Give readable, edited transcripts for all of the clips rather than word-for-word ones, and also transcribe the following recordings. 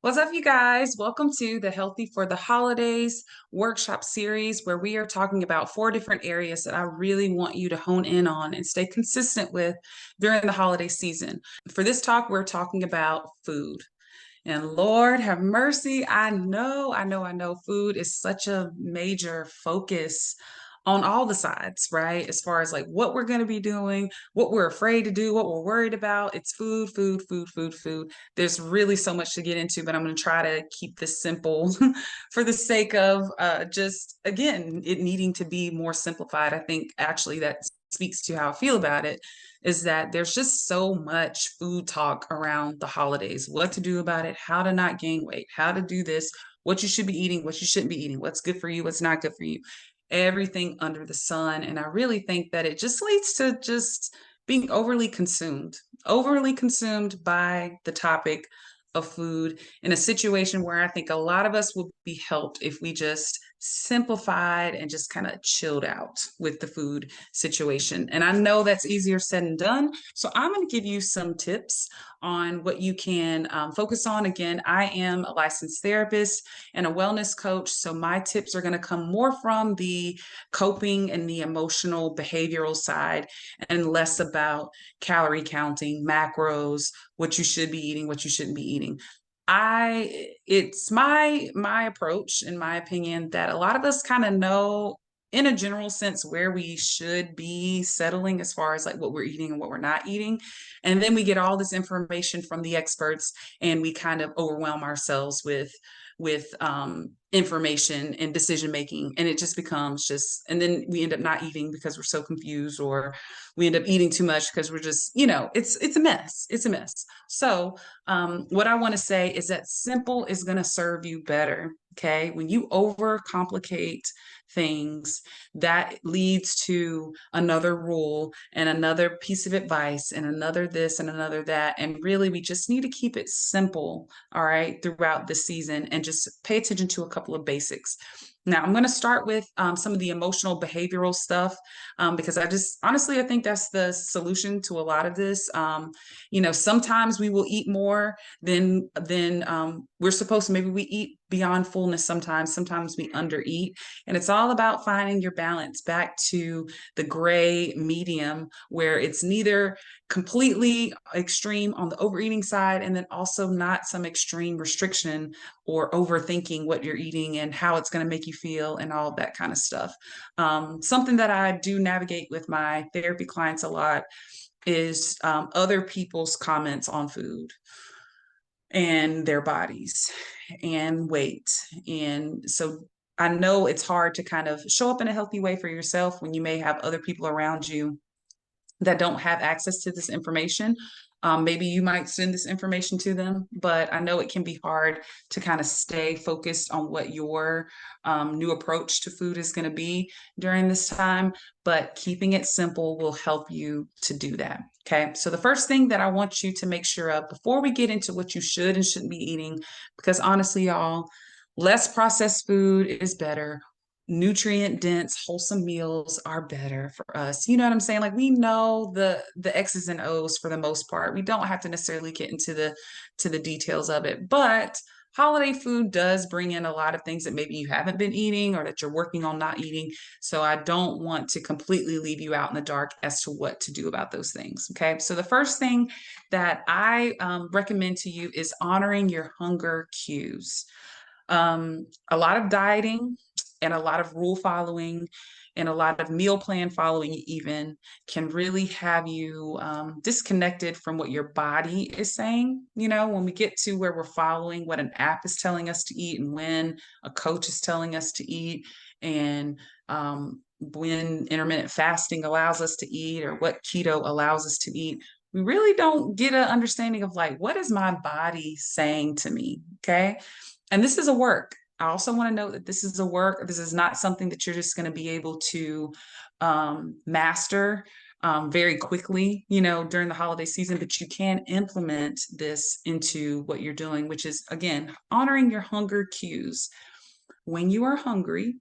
What's up, you guys? Welcome to the Healthy for the Holidays workshop series, where we are talking about 4 different areas that I really want you to hone in on and stay consistent with during the holiday season. For this talk, we're talking about food. And Lord have mercy, I know food is such a major focus on all the sides, right? As far as like what we're going to be doing, what we're afraid to do, what we're worried about. It's food, food, food, food, food. There's really so much to get into, but I'm going to try to keep this simple for the sake of just, again, it needing to be more simplified. I think actually that speaks to how I feel about it is that there's just so much food talk around the holidays, what to do about it, how to not gain weight, how to do this, what you should be eating, what you shouldn't be eating, what's good for you, what's not good for you, everything under the sun. And I really think that it just leads to just being overly consumed by the topic of food in a situation where I think a lot of us will be helped if we just simplified and just kind of chilled out with the food situation. And I know that's easier said than done. So I'm going to give you some tips on what you can focus on. Again, I am a licensed therapist and a wellness coach. So my tips are going to come more from the coping and the emotional behavioral side and less about calorie counting, macros, what you should be eating, what you shouldn't be eating. It's my approach, in my opinion, that a lot of us kind of know in a general sense where we should be settling as far as like what we're eating and what we're not eating. And then we get all this information from the experts and we kind of overwhelm ourselves with information and decision making, and it just becomes just, and then we end up not eating because we're so confused, or we end up eating too much because we're just, it's a mess. It's a mess. So what I want to say is that simple is going to serve you better. Okay, when you overcomplicate things, that leads to another rule and another piece of advice and another this and another that. And really, we just need to keep it simple, all right, throughout the season, and just pay attention to a couple of basics. Now, I'm going to start with some of the emotional behavioral stuff, because I just honestly, I think that's the solution to a lot of this. Sometimes we will eat more than we're supposed to. Maybe we eat beyond fullness sometimes. Sometimes we undereat. And it's all about finding your balance back to the gray medium where it's neither completely extreme on the overeating side and then also not some extreme restriction or overthinking what you're eating and how it's going to make you feel and all that kind of stuff. Something that I do navigate with my therapy clients a lot is other people's comments on food and their bodies and weight. And so I know it's hard to kind of show up in a healthy way for yourself when you may have other people around you that don't have access to this information. Maybe you might send this information to them, but I know it can be hard to kind of stay focused on what your new approach to food is going to be during this time. But keeping it simple will help you to do that. Okay. So the first thing that I want you to make sure of before we get into what you should and shouldn't be eating, because honestly, y'all, less processed food is better. Nutrient dense wholesome meals are better for us. You know what I'm saying? Like, we know the x's and o's for the most part. We don't have to necessarily get into the details of it, but holiday food does bring in a lot of things that maybe you haven't been eating or that you're working on not eating. So I don't want to completely leave you out in the dark as to what to do about those things. Okay, so the first thing that I recommend to you is honoring your hunger cues. A lot of dieting and a lot of rule following and a lot of meal plan following even can really have you disconnected from what your body is saying. When we get to where we're following what an app is telling us to eat and when a coach is telling us to eat, and when intermittent fasting allows us to eat or what keto allows us to eat, we really don't get an understanding of like, what is my body saying to me? Okay. And this is a work. I also want to note that this is a work. This is not something that you're just going to be able to master very quickly, during the holiday season, but you can implement this into what you're doing, which is, again, honoring your hunger cues. When you are hungry,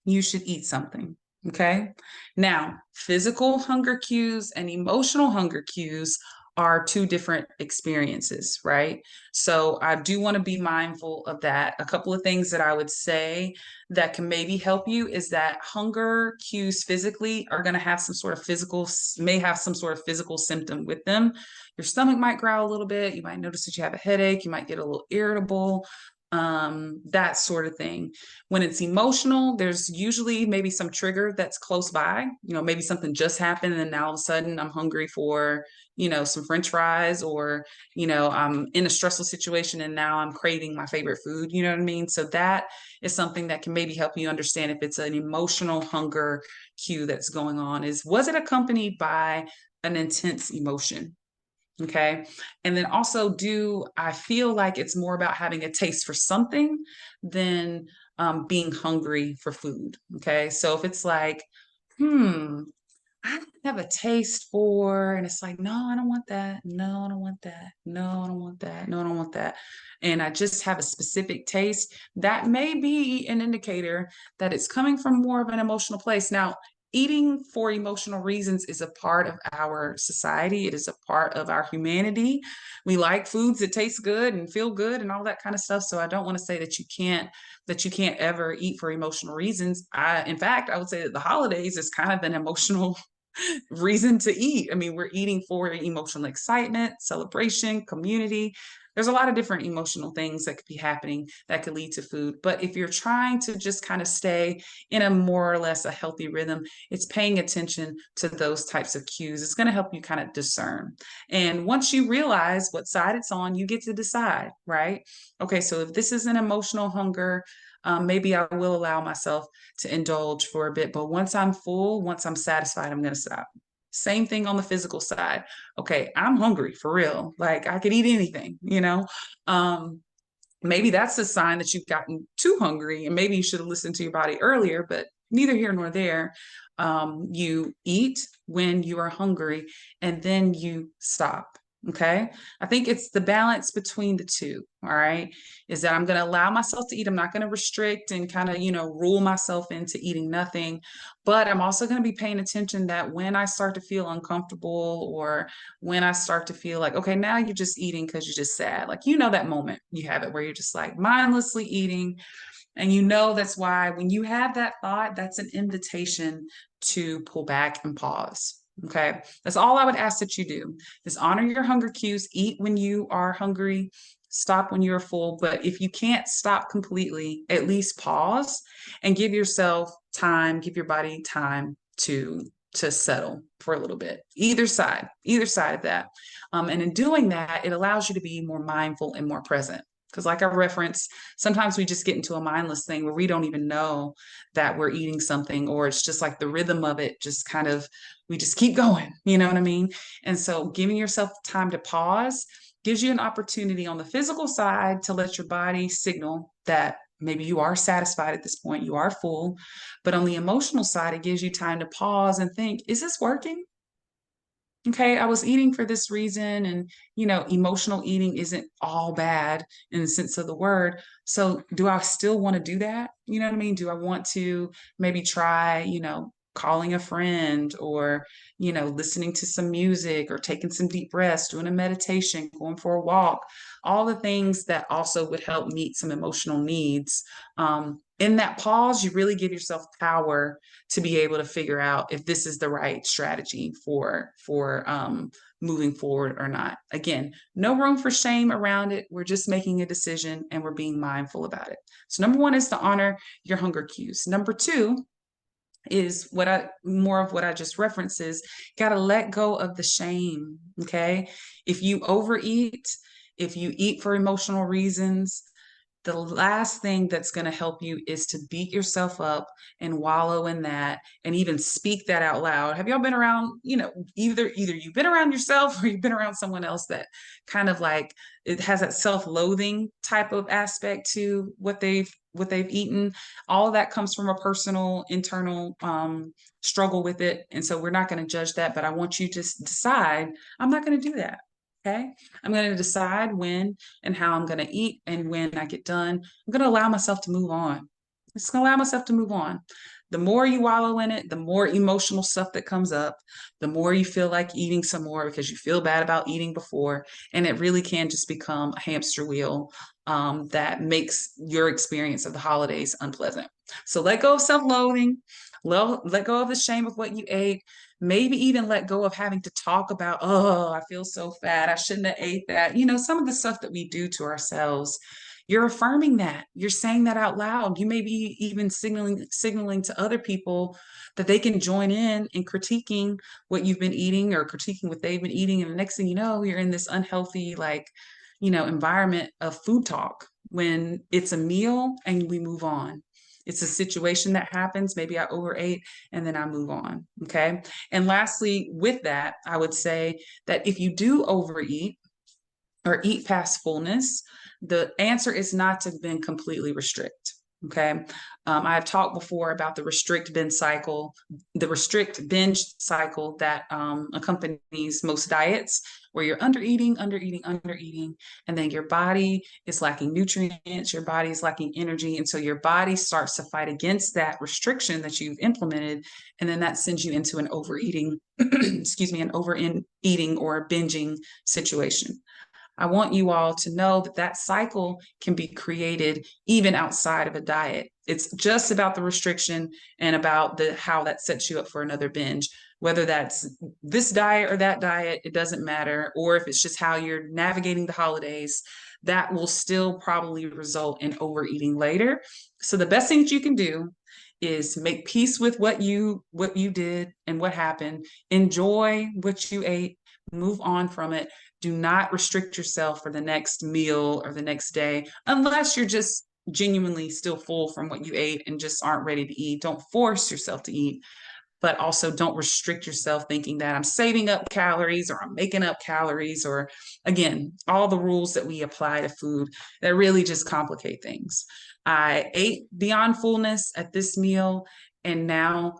you should eat something. Okay. Now, physical hunger cues and emotional hunger cues are two different experiences, right? So I do want to be mindful of that. A couple of things that I would say that can maybe help you is that hunger cues physically are going to have some sort of physical, may have some sort of physical symptom with them. Your stomach might growl a little bit. You might notice that you have a headache. You might get a little irritable, that sort of thing. When it's emotional, there's usually maybe some trigger that's close by. Maybe something just happened and now all of a sudden I'm hungry for, some French fries, or, I'm in a stressful situation and now I'm craving my favorite food. You know what I mean? So that is something that can maybe help you understand if it's an emotional hunger cue that's going on. Was it accompanied by an intense emotion? Okay. And then also, do I feel like it's more about having a taste for something than being hungry for food? Okay. So if it's like, I have a taste for, and it's like, no, I don't want that. No, I don't want that. No, I don't want that. No, I don't want that. And I just have a specific taste, that may be an indicator that it's coming from more of an emotional place. Now, eating for emotional reasons is a part of our society. It is a part of our humanity. We like foods that taste good and feel good and all that kind of stuff. So I don't want to say that you can't ever eat for emotional reasons. In fact, I would say that the holidays is kind of an emotional reason to eat. I mean, we're eating for emotional excitement, celebration, community. There's a lot of different emotional things that could be happening that could lead to food. But if you're trying to just kind of stay in a more or less a healthy rhythm, it's paying attention to those types of cues. It's going to help you kind of discern. And once you realize what side it's on, you get to decide, right? Okay, so if this is an emotional hunger, maybe I will allow myself to indulge for a bit. But once I'm full, once I'm satisfied, I'm going to stop. Same thing on the physical side. Okay, I'm hungry for real. Like I could eat anything. Um, Maybe that's a sign that you've gotten too hungry and maybe you should have listened to your body earlier, but neither here nor there. You eat when you are hungry and then you stop. Okay. I think it's the balance between the two. All right. Is that I'm going to allow myself to eat. I'm not going to restrict and kind of, rule myself into eating nothing. But I'm also going to be paying attention that when I start to feel uncomfortable, or when I start to feel like, okay, now you're just eating because you're just sad. Like, that moment you have it where you're just like mindlessly eating. And that's why when you have that thought, that's an invitation to pull back and pause. Okay. That's all I would ask that you do is honor your hunger cues, eat when you are hungry, stop when you're full. But if you can't stop completely, at least pause and give yourself time, give your body time to settle for a little bit, either side of that. And in doing that, it allows you to be more mindful and more present. Because, like I referenced, sometimes we just get into a mindless thing where we don't even know that we're eating something, or it's just like the rhythm of it just kind of, we just keep going. You know what I mean? And so, giving yourself time to pause gives you an opportunity on the physical side to let your body signal that maybe you are satisfied at this point, you are full. But on the emotional side, it gives you time to pause and think, is this working? Okay, I was eating for this reason. And, emotional eating isn't all bad in the sense of the word. So, do I still want to do that? You know what I mean? Do I want to maybe try, calling a friend, or, listening to some music, or taking some deep breaths, doing a meditation, going for a walk, all the things that also would help meet some emotional needs. In that pause, you really give yourself power to be able to figure out if this is the right strategy for moving forward or not. Again, no room for shame around it. We're just making a decision and we're being mindful about it. So number one is to honor your hunger cues. Number two is more of what I just referenced is got to let go of the shame. Okay. If you overeat, if you eat for emotional reasons, the last thing that's going to help you is to beat yourself up and wallow in that and even speak that out loud. Have y'all been around, either you've been around yourself or you've been around someone else that kind of like it has that self-loathing type of aspect to what they've eaten. All of that comes from a personal internal struggle with it. And so we're not going to judge that, but I want you to decide, I'm not going to do that. Okay. I'm going to decide when and how I'm going to eat. And when I get done, I'm going to allow myself to move on. Just going to allow myself to move on. The more you wallow in it, the more emotional stuff that comes up, the more you feel like eating some more because you feel bad about eating before. And it really can just become a hamster wheel that makes your experience of the holidays unpleasant. So let go of self loathing, let go of the shame of what you ate. Maybe even let go of having to talk about, oh, I feel so fat. I shouldn't have ate that. Some of the stuff that we do to ourselves, you're affirming that. You're saying that out loud. You may be even signaling to other people that they can join in critiquing what you've been eating or critiquing what they've been eating. And the next thing you know, you're in this unhealthy, environment of food talk when it's a meal and we move on. It's a situation that happens. Maybe I overate and then I move on. Okay. And lastly, with that, I would say that if you do overeat, or eat past fullness, the answer is not to then completely restrict. Okay. I've talked before about the restrict binge cycle that accompanies most diets, where you're under eating, and then your body is lacking nutrients, your body is lacking energy. And so your body starts to fight against that restriction that you've implemented. And then that sends you into an overeating, an overeating or binging situation. I want you all to know that that cycle can be created even outside of a diet. It's just about the restriction and about the how that sets you up for another binge. Whether that's this diet or that diet, it doesn't matter. Or if it's just how you're navigating the holidays, that will still probably result in overeating later. So the best thing that you can do is make peace with what you did and what happened. Enjoy what you ate, move on from it. Do not restrict yourself for the next meal or the next day unless you're just genuinely still full from what you ate and just aren't ready to eat. Don't force yourself to eat, but also don't restrict yourself thinking that I'm saving up calories or I'm making up calories, or again, all the rules that we apply to food that really just complicate things. I ate beyond fullness at this meal, and now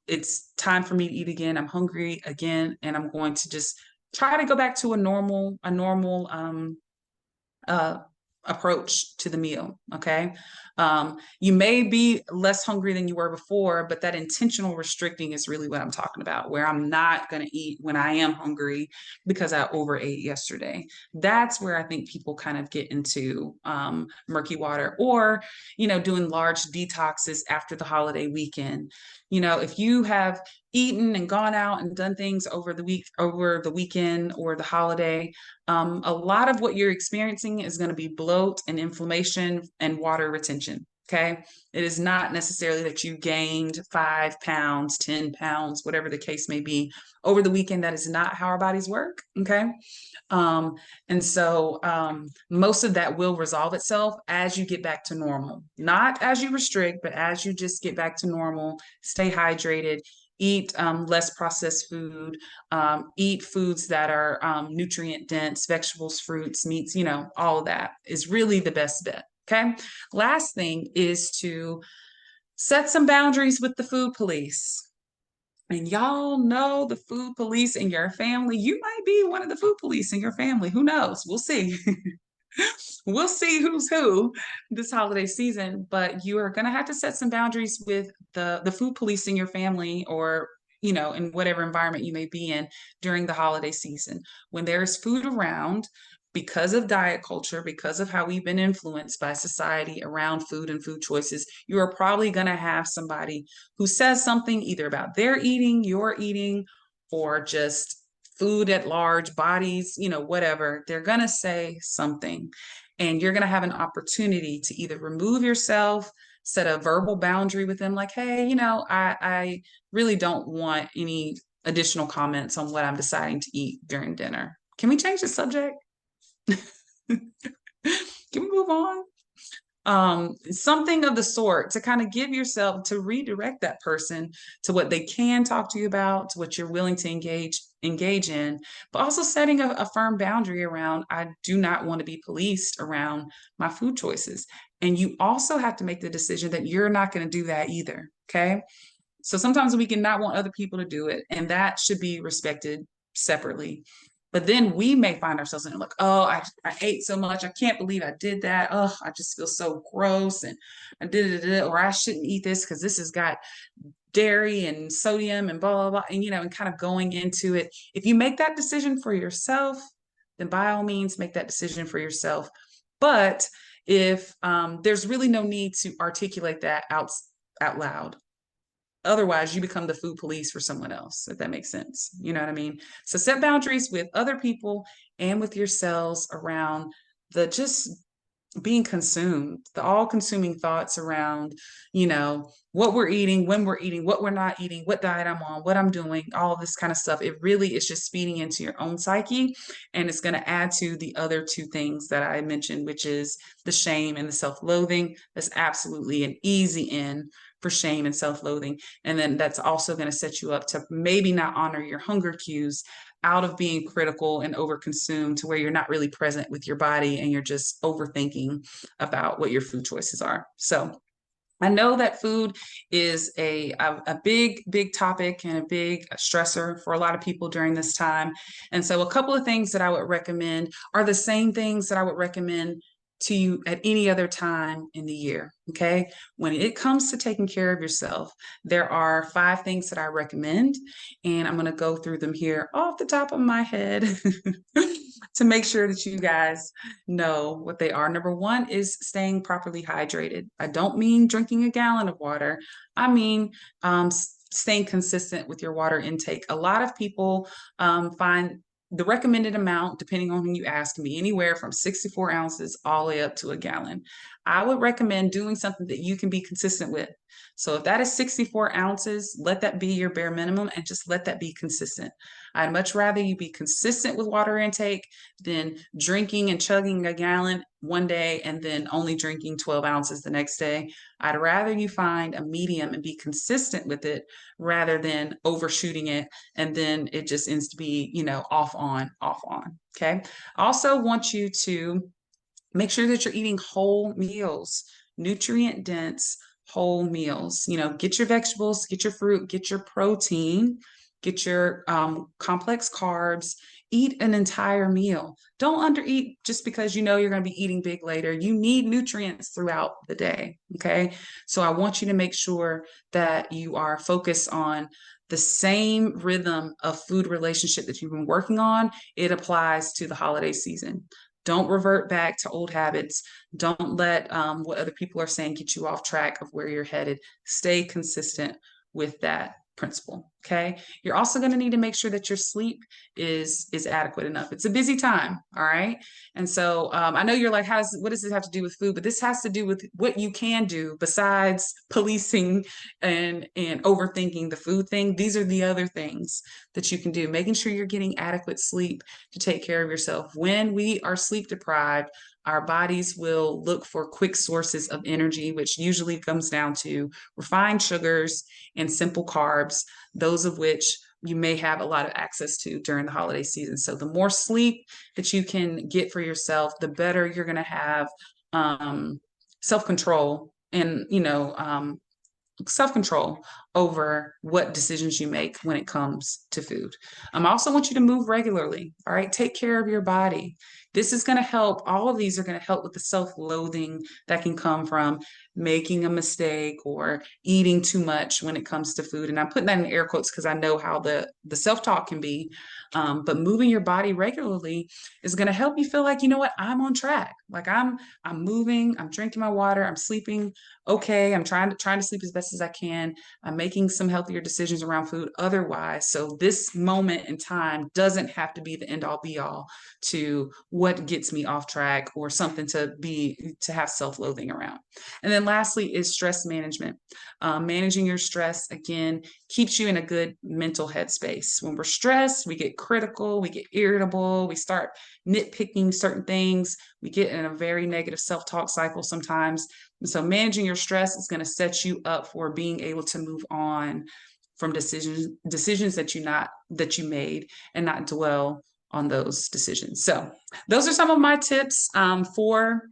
it's time for me to eat again. I'm hungry again, and I'm going to just try to go back to a normal uh, approach to the meal. Okay. You may be less hungry than you were before, but that intentional restricting is really what I'm talking about, where I'm not going to eat when I am hungry because I overate yesterday. That's where I think people kind of get into murky water, or, doing large detoxes after the holiday weekend. If you have eaten and gone out and done things over the weekend or the holiday, a lot of what you're experiencing is going to be bloat and inflammation and water retention. Okay. It is not necessarily that you gained 5 pounds, 10 pounds, whatever the case may be over the weekend. That is not how our bodies work. Okay. And so most of that will resolve itself as you get back to normal, not as you restrict, but as you just get back to normal, stay hydrated, eat less processed food, eat foods that are nutrient dense, vegetables, fruits, meats, all of that is really the best bet. Okay. Last thing is to set some boundaries with the food police. And y'all know the food police in your family. You might be one of the food police in your family. Who knows? We'll see. We'll see who's who this holiday season, but you are going to have to set some boundaries with the food police in your family, or in whatever environment you may be in during the holiday season. When there is food around, because of diet culture, because of how we've been influenced by society around food and food choices, you are probably going to have somebody who says something either about their eating, your eating, or just food at large, bodies, whatever. They're going to say something. And you're going to have an opportunity to either remove yourself, set a verbal boundary with them, like, hey, I really don't want any additional comments on what I'm deciding to eat during dinner. Can we change the subject? Can we move on? Something of the sort, to kind of give yourself, to redirect that person to what they can talk to you about, to what you're willing to engage in, but also setting a firm boundary around, I do not want to be policed around my food choices. And you also have to make the decision that you're not going to do that either. Okay. So sometimes we can not want other people to do it, and that should be respected separately. But then we may find ourselves in it like, oh, I ate so much. I can't believe I did that. Oh, I just feel so gross. And I did it, or I shouldn't eat this because this has got dairy and sodium and blah, blah, blah. And, and kind of going into it. If you make that decision for yourself, then by all means, make that decision for yourself. But if there's really no need to articulate that out loud, otherwise you become the food police for someone else, if that makes sense. You know what I mean? So set boundaries with other people and with yourselves around the just being consumed, the all consuming thoughts around, what we're eating, when we're eating, what we're not eating, what diet I'm on, what I'm doing, all of this kind of stuff. It really is just feeding into your own psyche. And it's going to add to the other two things that I mentioned, which is the shame and the self loathing. That's absolutely an easy in for shame and self loathing. And then that's also going to set you up to maybe not honor your hunger cues out of being critical and overconsumed to where you're not really present with your body and you're just overthinking about what your food choices are. So I know that food is a big topic and a big stressor for a lot of people during this time. And so a couple of things that I would recommend are the same things that I would recommend to you at any other time in the year. Okay. When it comes to taking care of yourself, there are 5 things that I recommend, and I'm going to go through them here off the top of my head to make sure that you guys know what they are. Number 1 is staying properly hydrated. I don't mean drinking a gallon of water. I mean, staying consistent with your water intake. A lot of people find the recommended amount, depending on who you ask, can be anywhere from 64 ounces all the way up to a gallon. I would recommend doing something that you can be consistent with. So if that is 64 ounces, let that be your bare minimum and just let that be consistent. I'd much rather you be consistent with water intake than drinking and chugging a gallon one day and then only drinking 12 ounces the next day. I'd rather you find a medium and be consistent with it rather than overshooting it and then it just ends to be, off on, off on. Okay. I also want you to make sure that you're eating whole meals, nutrient dense whole meals. Get your vegetables, get your fruit, get your protein, get your complex carbs, eat an entire meal. Don't undereat just because you know you're going to be eating big later. You need nutrients throughout the day. Okay. So I want you to make sure that you are focused on the same rhythm of food relationship that you've been working on. It applies to the holiday season. Don't revert back to old habits. Don't let what other people are saying get you off track of where you're headed. Stay consistent with that principle. Okay. You're also going to need to make sure that your sleep is adequate enough. It's a busy time. All right. And so I know you're like, what does this have to do with food? But this has to do with what you can do besides policing and overthinking the food thing. These are the other things that you can do, making sure you're getting adequate sleep to take care of yourself. When we are sleep deprived, our bodies will look for quick sources of energy, which usually comes down to refined sugars and simple carbs, those of which you may have a lot of access to during the holiday season. So the more sleep that you can get for yourself, the better you're going to have self-control and, self-control over what decisions you make when it comes to food. I also want you to move regularly. All right. Take care of your body. This is going to help. All of these are going to help with the self-loathing that can come from making a mistake or eating too much when it comes to food. And I'm putting that in air quotes because I know how the self-talk can be. But moving your body regularly is going to help you feel like, you know what, I'm on track. Like I'm moving, I'm drinking my water, I'm sleeping okay. I'm trying to sleep as best as I can. I'm making some healthier decisions around food otherwise. So this moment in time doesn't have to be the end all be all to what gets me off track or something to have self-loathing around. And then lastly is stress management. Managing your stress, again, keeps you in a good mental headspace. When we're stressed, we get critical, we get irritable, we start nitpicking certain things, we get in a very negative self-talk cycle sometimes. And so managing your stress is going to set you up for being able to move on from decisions that you made and not dwell on those decisions. So those are some of my tips for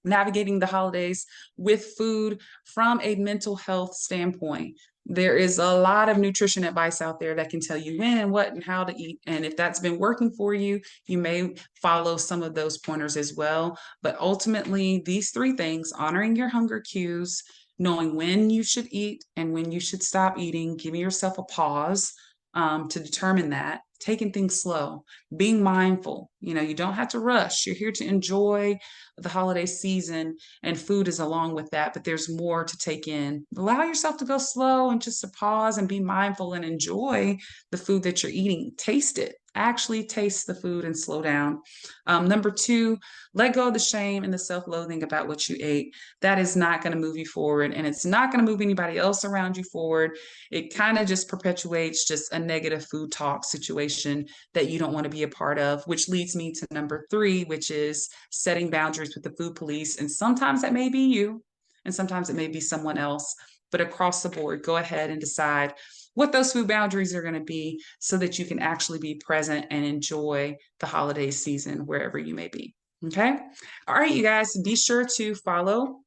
navigating the holidays with food from a mental health standpoint. There is a lot of nutrition advice out there that can tell you when and what and how to eat. And if that's been working for you, you may follow some of those pointers as well. But ultimately, these three things: honoring your hunger cues, knowing when you should eat and when you should stop eating, giving yourself a pause to determine that, taking things slow, being mindful. You don't have to rush. You're here to enjoy the holiday season, and food is along with that, but there's more to take in. Allow yourself to go slow and just to pause and be mindful and enjoy the food that you're eating. Taste it. Actually taste the food and slow down. Number two, let go of the shame and the self loathing about what you ate. That is not going to move you forward, and it's not going to move anybody else around you forward. It kind of just perpetuates just a negative food talk situation that you don't want to be a part of, which leads me to number three, which is setting boundaries with the food police. And sometimes that may be you, and sometimes it may be someone else. But across the board, go ahead and decide what those food boundaries are going to be so that you can actually be present and enjoy the holiday season wherever you may be. Okay. All right, you guys, be sure to follow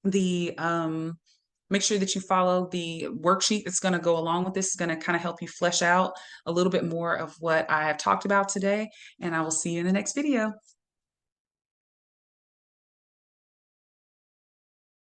the make sure that you follow the worksheet that's going to go along with this. It's going to kind of help you flesh out a little bit more of what I have talked about today. And I will see you in the next video.